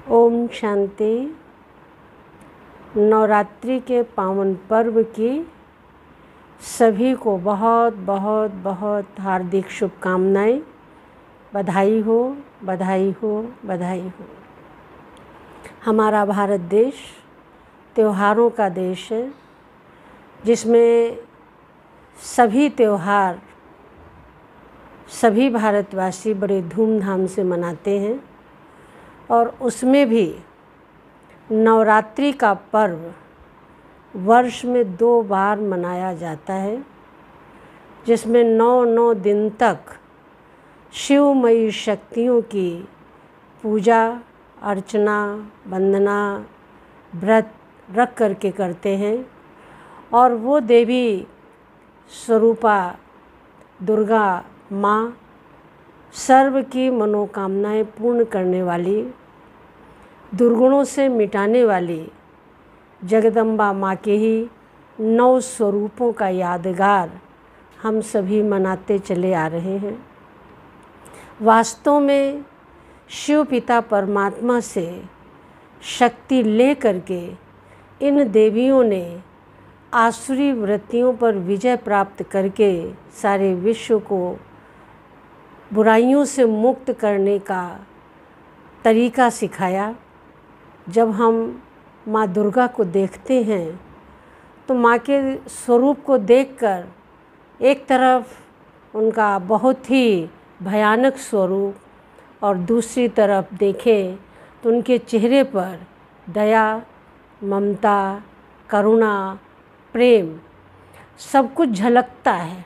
ओम शांति। नवरात्रि के पावन पर्व की सभी को बहुत बहुत बहुत हार्दिक शुभकामनाएं। बधाई हो, बधाई हो, बधाई हो। हमारा भारत देश त्योहारों का देश है, जिसमें सभी त्योहार सभी भारतवासी बड़े धूमधाम से मनाते हैं। और उसमें भी नवरात्रि का पर्व वर्ष में 2 बार मनाया जाता है, जिसमें 9 दिन तक शिवमयी शक्तियों की पूजा अर्चना वंदना व्रत रख करके करते हैं। और वो देवी स्वरूपा दुर्गा माँ सर्व की मनोकामनाएं पूर्ण करने वाली, दुर्गुणों से मिटाने वाली जगदम्बा माँ के ही 9 स्वरूपों का यादगार हम सभी मनाते चले आ रहे हैं। वास्तव में शिव पिता परमात्मा से शक्ति ले करके इन देवियों ने आसुरी वृत्तियों पर विजय प्राप्त करके सारे विश्व को बुराइयों से मुक्त करने का तरीका सिखाया। जब हम माँ दुर्गा को देखते हैं तो माँ के स्वरूप को देखकर एक तरफ उनका बहुत ही भयानक स्वरूप और दूसरी तरफ देखें तो उनके चेहरे पर दया, ममता, करुणा, प्रेम सब कुछ झलकता है।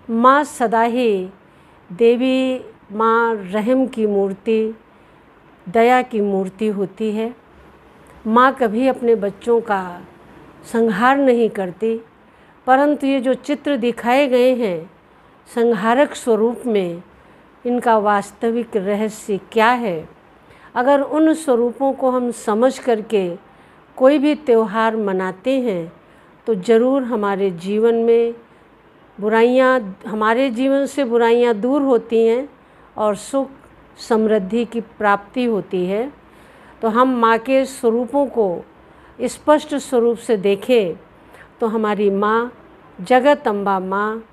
माँ सदा ही देवी माँ रहम की मूर्ति, दया की मूर्ति होती है। माँ कभी अपने बच्चों का संहार नहीं करती, परंतु ये जो चित्र दिखाए गए हैं संहारक स्वरूप में, इनका वास्तविक रहस्य क्या है? अगर उन स्वरूपों को हम समझ करके कोई भी त्यौहार मनाते हैं तो ज़रूर हमारे जीवन में हमारे जीवन से बुराइयां दूर होती हैं और सुख समृद्धि की प्राप्ति होती है। तो हम माँ के स्वरूपों को स्पष्ट स्वरूप से देखें तो हमारी माँ जगदम्बा माँ,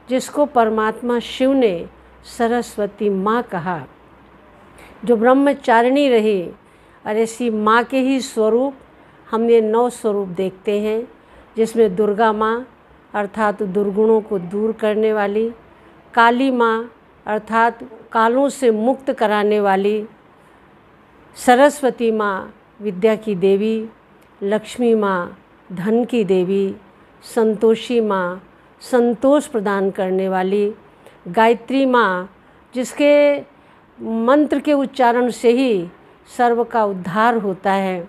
जिसको परमात्मा शिव ने सरस्वती माँ कहा, जो ब्रह्मचारिणी रही, और ऐसी माँ के ही स्वरूप हम ये 9 स्वरूप देखते हैं, जिसमें दुर्गा माँ अर्थात दुर्गुणों को दूर करने वाली, काली माँ अर्थात कालों से मुक्त कराने वाली, सरस्वती माँ विद्या की देवी, लक्ष्मी माँ धन की देवी, संतोषी माँ संतोष प्रदान करने वाली, गायत्री माँ जिसके मंत्र के उच्चारण से ही सर्व का उद्धार होता है।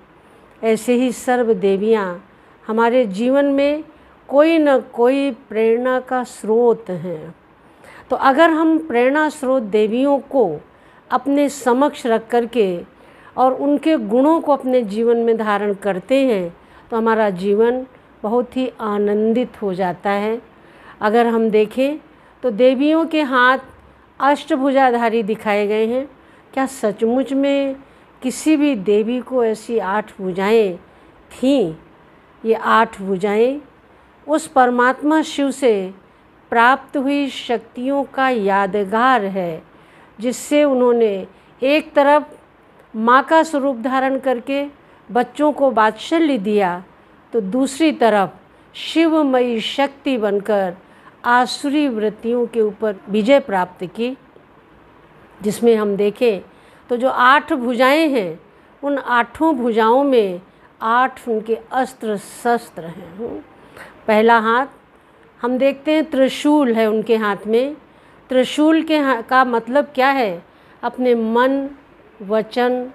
ऐसे ही सर्व देवियाँ हमारे जीवन में कोई न कोई प्रेरणा का स्रोत हैं। तो अगर हम प्रेरणा स्रोत देवियों को अपने समक्ष रख करके और उनके गुणों को अपने जीवन में धारण करते हैं तो हमारा जीवन बहुत ही आनंदित हो जाता है। अगर हम देखें तो देवियों के हाथ अष्टभुजाधारी दिखाए गए हैं। क्या सचमुच में किसी भी देवी को ऐसी 8 भुजाएं थीं? ये 8 भुजाएं उस परमात्मा शिव से प्राप्त हुई शक्तियों का यादगार है, जिससे उन्होंने एक तरफ माँ का स्वरूप धारण करके बच्चों को वात्सल्य दिया, तो दूसरी तरफ शिवमयी शक्ति बनकर आसुरी वृत्तियों के ऊपर विजय प्राप्त की। जिसमें हम देखें तो जो 8 भुजाएं हैं, उन 8 भुजाओं में 8 उनके अस्त्र शस्त्र हैं। पहला हाथ हम देखते हैं त्रिशूल है उनके हाथ में। त्रिशूल का मतलब क्या है? अपने मन, वचन,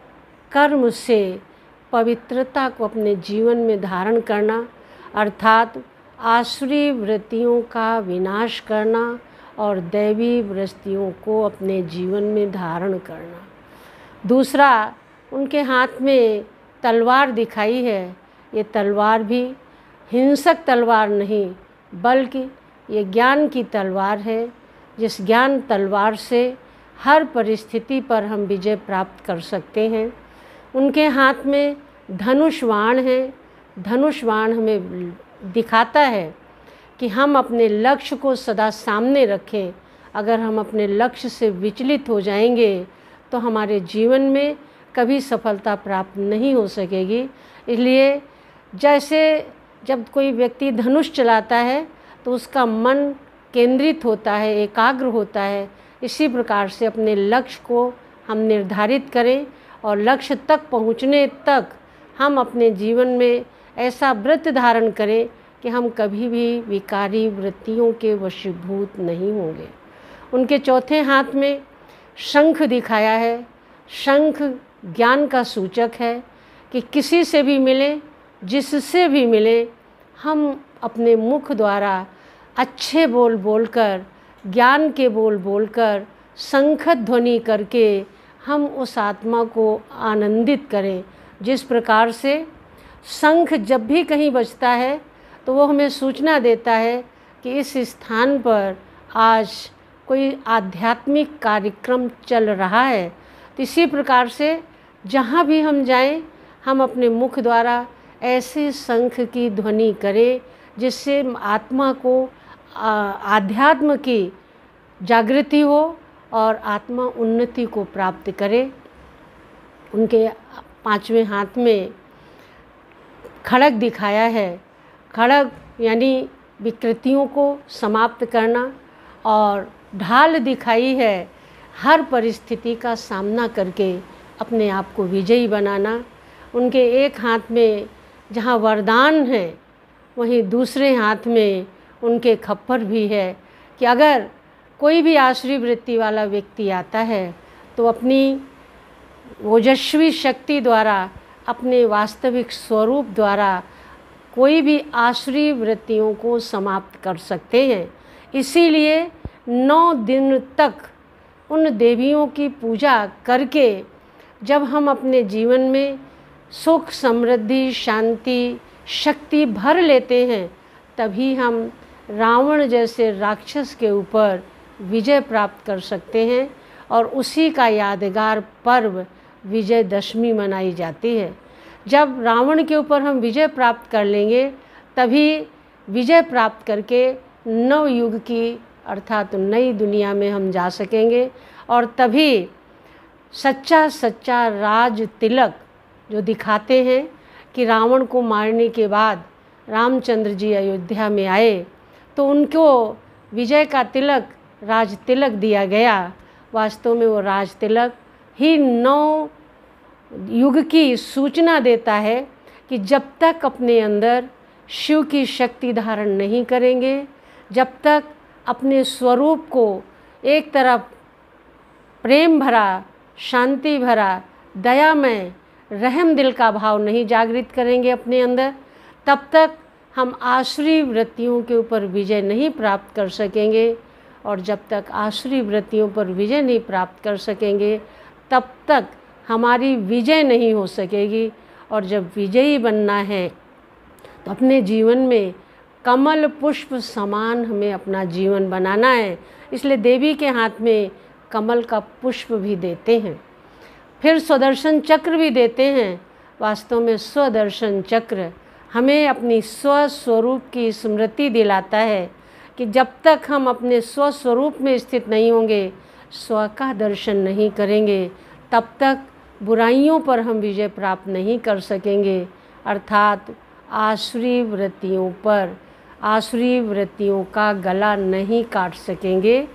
कर्म से पवित्रता को अपने जीवन में धारण करना, अर्थात आसुरी वृत्तियों का विनाश करना और दैवी वृत्तियों को अपने जीवन में धारण करना। दूसरा, उनके हाथ में तलवार दिखाई है। ये तलवार भी हिंसक तलवार नहीं, बल्कि ये ज्ञान की तलवार है, जिस ज्ञान तलवार से हर परिस्थिति पर हम विजय प्राप्त कर सकते हैं। उनके हाथ में धनुष बाण है। धनुष बाण हमें दिखाता है कि हम अपने लक्ष्य को सदा सामने रखें। अगर हम अपने लक्ष्य से विचलित हो जाएंगे तो हमारे जीवन में कभी सफलता प्राप्त नहीं हो सकेगी। इसलिए जैसे जब कोई व्यक्ति धनुष चलाता है तो उसका मन केंद्रित होता है, एकाग्र होता है। इसी प्रकार से अपने लक्ष्य को हम निर्धारित करें और लक्ष्य तक पहुँचने तक हम अपने जीवन में ऐसा व्रत धारण करें कि हम कभी भी विकारी वृत्तियों के वशीभूत नहीं होंगे। उनके चौथे हाथ में शंख दिखाया है। शंख ज्ञान का सूचक है कि किसी से भी मिले, जिससे भी मिले, हम अपने मुख द्वारा अच्छे बोल बोलकर, ज्ञान के बोल बोलकर, शंख ध्वनि करके हम उस आत्मा को आनंदित करें। जिस प्रकार से शंख जब भी कहीं बजता है तो वो हमें सूचना देता है कि इस स्थान पर आज कोई आध्यात्मिक कार्यक्रम चल रहा है। तो इसी प्रकार से जहाँ भी हम जाएं, हम अपने मुख द्वारा ऐसे शंख की ध्वनि करें जिससे आत्मा को आध्यात्म की जागृति हो और आत्मा उन्नति को प्राप्त करे। उनके पांचवें हाथ में खड़ग दिखाया है। खड़ग यानी विकृतियों को समाप्त करना, और ढाल दिखाई है हर परिस्थिति का सामना करके अपने आप को विजयी बनाना। उनके एक हाथ में जहाँ वरदान है, वहीं दूसरे हाथ में उनके खप्पर भी है कि अगर कोई भी आसुरी वृत्ति वाला व्यक्ति आता है तो अपनी ओजस्वी शक्ति द्वारा, अपने वास्तविक स्वरूप द्वारा कोई भी आसुरी वृत्तियों को समाप्त कर सकते हैं। इसीलिए 9 दिन तक उन देवियों की पूजा करके जब हम अपने जीवन में सुख, समृद्धि, शांति, शक्ति भर लेते हैं, तभी हम रावण जैसे राक्षस के ऊपर विजय प्राप्त कर सकते हैं। और उसी का यादगार पर्व विजयदशमी मनाई जाती है। जब रावण के ऊपर हम विजय प्राप्त कर लेंगे, तभी विजय प्राप्त करके नव युग की अर्थात नई दुनिया में हम जा सकेंगे। और तभी सच्चा राज तिलक जो दिखाते हैं कि रावण को मारने के बाद रामचंद्र जी अयोध्या में आए तो उनको विजय का तिलक, राज तिलक दिया गया। वास्तव में वो राज तिलक ही 9 युग की सूचना देता है कि जब तक अपने अंदर शिव की शक्ति धारण नहीं करेंगे, जब तक अपने स्वरूप को एक तरफ प्रेम भरा, शांति भरा, दयामय, रहम दिल का भाव नहीं जागृत करेंगे अपने अंदर, तब तक हम आसुरी वृत्तियों के ऊपर विजय नहीं प्राप्त कर सकेंगे। और जब तक आसुरी वृत्तियों पर विजय नहीं प्राप्त कर सकेंगे, तब तक हमारी विजय नहीं हो सकेगी। और जब विजयी बनना है तो अपने जीवन में कमल पुष्प समान हमें अपना जीवन बनाना है। इसलिए देवी के हाथ में कमल का पुष्प भी देते हैं, फिर स्वदर्शन चक्र भी देते हैं। वास्तव में स्वदर्शन चक्र हमें अपनी स्वस्वरूप की स्मृति दिलाता है कि जब तक हम अपने स्वस्वरूप में स्थित नहीं होंगे, स्व का दर्शन नहीं करेंगे, तब तक बुराइयों पर हम विजय प्राप्त नहीं कर सकेंगे। अर्थात आसुरी वृत्तियों पर, आसुरी वृत्तियों का गला नहीं काट सकेंगे।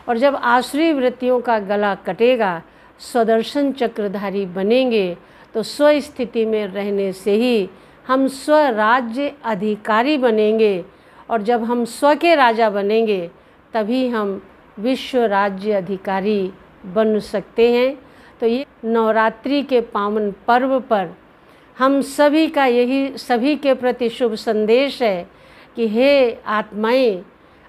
और जब आसुरी वृत्तियों का गला कटेगा, स्वदर्शन चक्रधारी बनेंगे, तो स्व स्थिति में रहने से ही हम स्वराज्य अधिकारी बनेंगे। और जब हम स्व के राजा बनेंगे, तभी हम विश्व राज्य अधिकारी बन सकते हैं। तो ये नवरात्रि के पावन पर्व पर हम सभी का यही सभी के प्रति शुभ संदेश है कि हे आत्माएं,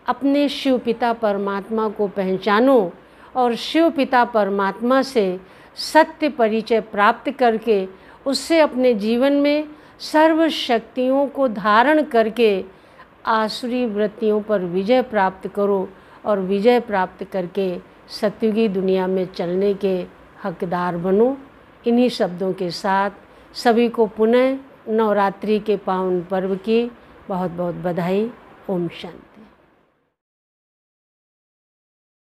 अपने शिव पिता परमात्मा को पहचानो और शिव पिता परमात्मा से सत्य परिचय प्राप्त करके उससे अपने जीवन में सर्व शक्तियों को धारण करके आसुरी वृत्तियों पर विजय प्राप्त करो और विजय प्राप्त करके सतयुगी दुनिया में चलने के हकदार बनो। इन्हीं शब्दों के साथ सभी को पुनः नवरात्रि के पावन पर्व की बहुत बहुत बधाई। ओम शांति।